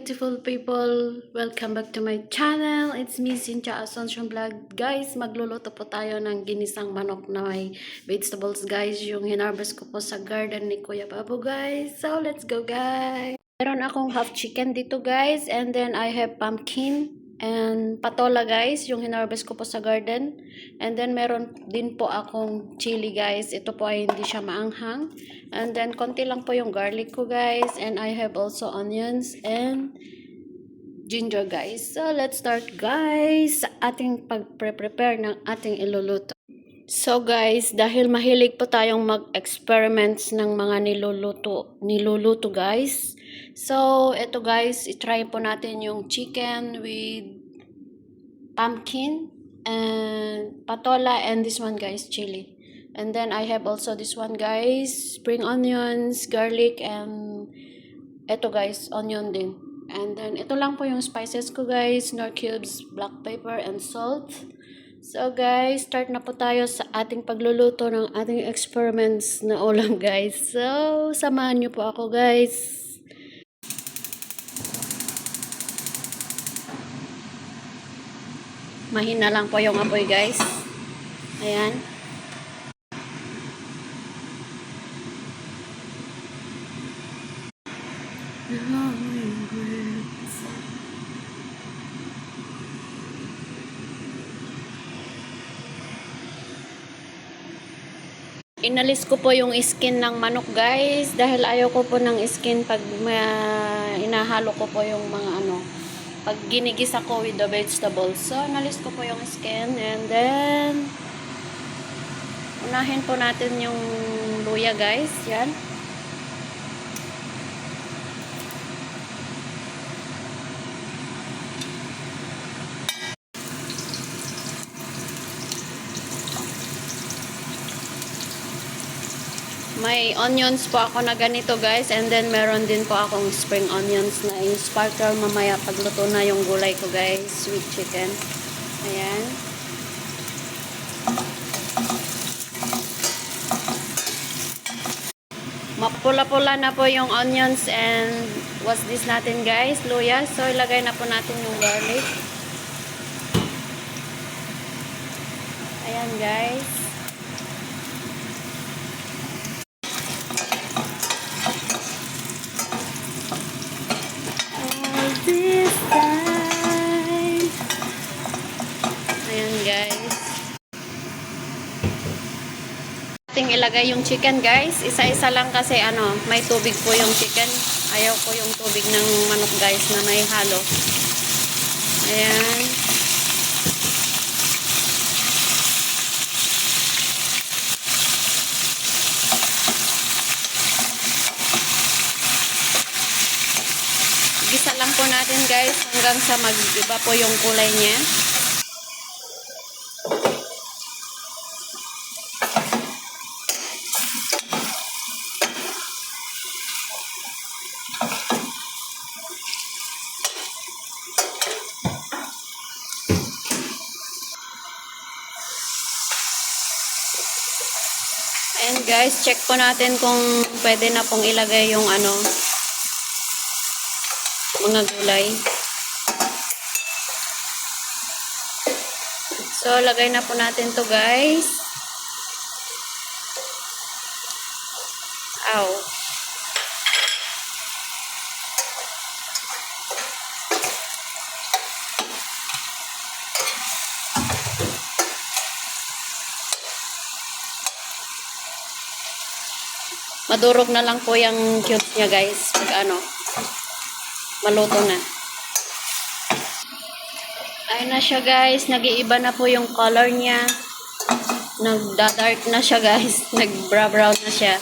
beautiful people! Welcome back to my channel. It's me, Cynthia Asuncion Vlog. Guys, magluluto po tayo ng ginisang manok na may vegetables, guys. Yung hinarvest ko po sa garden ni Kuya Babu, guys. So, let's go, guys! Meron akong half chicken dito, guys. And then, I have pumpkin and patola, guys. Yung hinarvest ko po sa garden. And then, meron din po akong chili, guys. Ito po ay hindi siya maanghang. And then, konti lang po yung garlic ko, guys. And I have also onions and ginger, guys. So, let's start, guys, sa ating pag-prepare ng ating iluluto. So, guys, dahil mahilig po tayong mag-experiments ng mga niluluto, guys. So, ito, guys, itry po natin yung chicken with pumpkin and patola, and this one, guys, chili. And then, I have also this one, guys, spring onions, garlic, and ito, guys, onion din. And then, ito lang po yung spices ko, guys, nor cubes, black pepper, and salt. So, guys, start na po tayo sa ating pagluluto ng ating experiments na ulam, guys. So, samahan niyo po ako, guys. Mahina lang po yung apoy, guys. Ayan. Inalis ko po yung skin ng manok, guys, dahil ayaw ko po ng skin pag inahalo ko po yung mga pag ginigisa ko with the vegetables. So, inalis ko po yung skin, and then unahin po natin yung luya, guys. Yan. May onions po ako na ganito, guys, and then meron din po akong spring onions na i-sparkle mamaya pagluto na yung gulay ko, guys, sweet chicken. Ayan. Mapula-pula na po yung onions and what's this natin, guys, luya. So, ilagay na po natin yung garlic. Ayan, guys. This time. Ayan, guys. Ating ilagay yung chicken, guys. Isa-isa lang kasi may tubig po yung chicken. Ayaw ko yung tubig ng manok, guys, na may halo. Ayan. Gisa lang po natin, guys, hanggang sa mag-iba po yung kulay niya. And guys, check po natin kung pwede na pong ilagay yung mga gulay. So, lagay na po natin to, guys. Ow. Madurog na lang po yung cubes niya, guys, pag maluto na. Ayun na siya, guys. Nag-iiba na po yung color niya. Nagda-dark na siya, guys. Nag-brown na siya.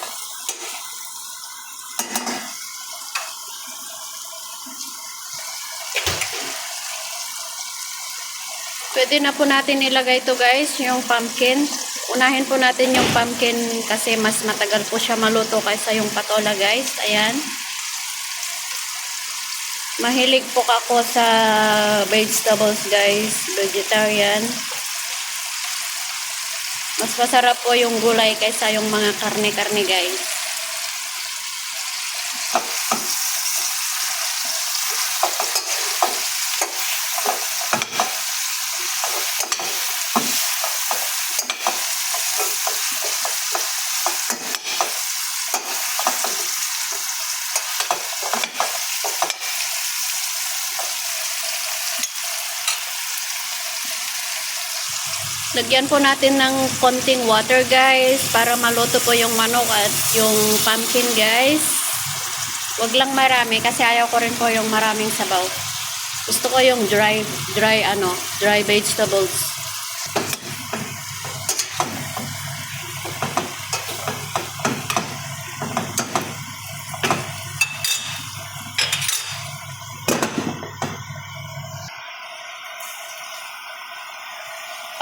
Pwede na po natin ilagay ito, guys, yung pumpkin. Unahin po natin yung pumpkin kasi mas matagal po siya maluto kaysa yung patola, guys. Ayan. Mahilig po ako sa vegetables, guys. Vegetarian. Mas masarap po yung gulay kaysa yung mga karne-karne, guys. Lagyan po natin ng konting water guys para maluto po yung manok at yung pumpkin guys. Wag lang marami kasi ayaw ko rin po yung maraming sabaw. Gusto ko yung dry vegetables.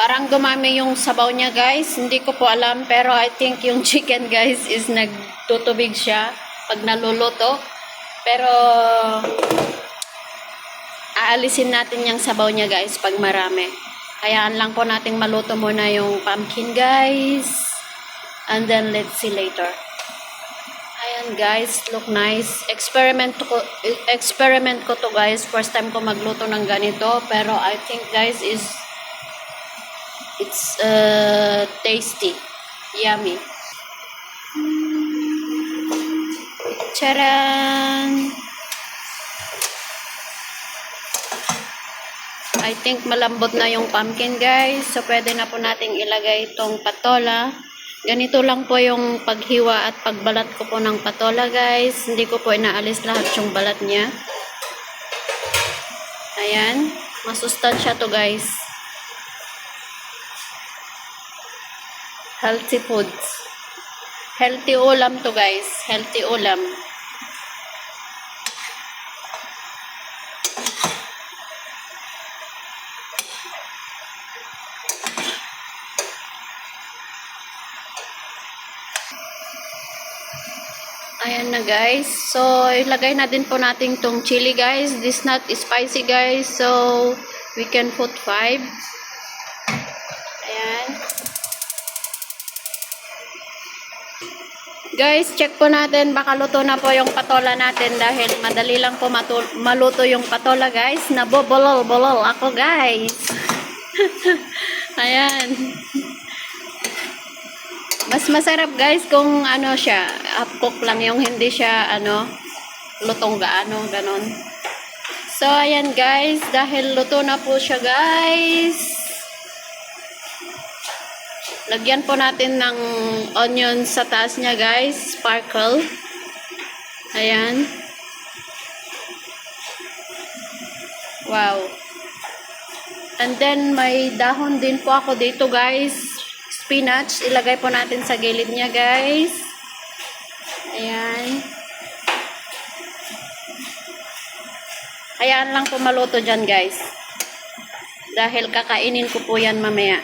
Parang dumami yung sabaw niya guys. Hindi ko po alam pero I think yung chicken guys is nagtutubig siya pag naluluto. Pero aalisin natin yung sabaw niya guys pag marami. Hayaan lang po nating maluto muna yung pumpkin guys. And then let's see later. Ayan guys, look nice. Experiment ko to guys. First time ko magluto ng ganito. Pero I think guys it's tasty. Yummy. Charan! I think malambot na yung pumpkin guys. So pwede na po nating ilagay itong patola. Ganito lang po yung paghiwa at pagbalat ko po ng patola guys. Hindi ko po inaalis lahat yung balat niya. Ayan. Masustansya to guys. Healthy foods. Healthy ulam to guys. Healthy ulam. Ayan na guys. So, ilagay na din po natin tong chili guys. This not spicy guys. So, we can put 5. Ayan. Guys, check po natin. Baka luto na po yung patola natin dahil madali lang po maluto yung patola guys. Nabobolol-bolol ako guys. Ayan. Mas masarap guys kung ano siya, half cook lang yung hindi siya lutong gaano, ganon. So ayan guys, dahil luto na po siya guys. Lagyan po natin ng onion sa taas niya guys, sparkle. Ayan. Wow. And then may dahon din po ako dito guys. Spinach, ilagay po natin sa gilid niya guys. Ayan. Hayaan lang po maluto dyan guys. Dahil kakainin ko po yan mamaya.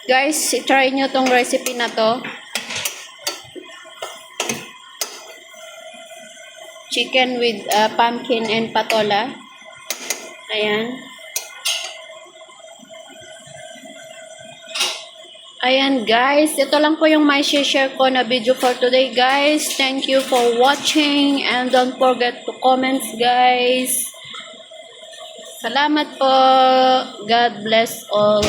Guys, try nyo tong recipe na to. Chicken with pumpkin and patola. Ayan. Ayan guys, ito lang po yung may share ko na video for today guys. Thank you for watching and don't forget to comment guys. Salamat po. God bless all.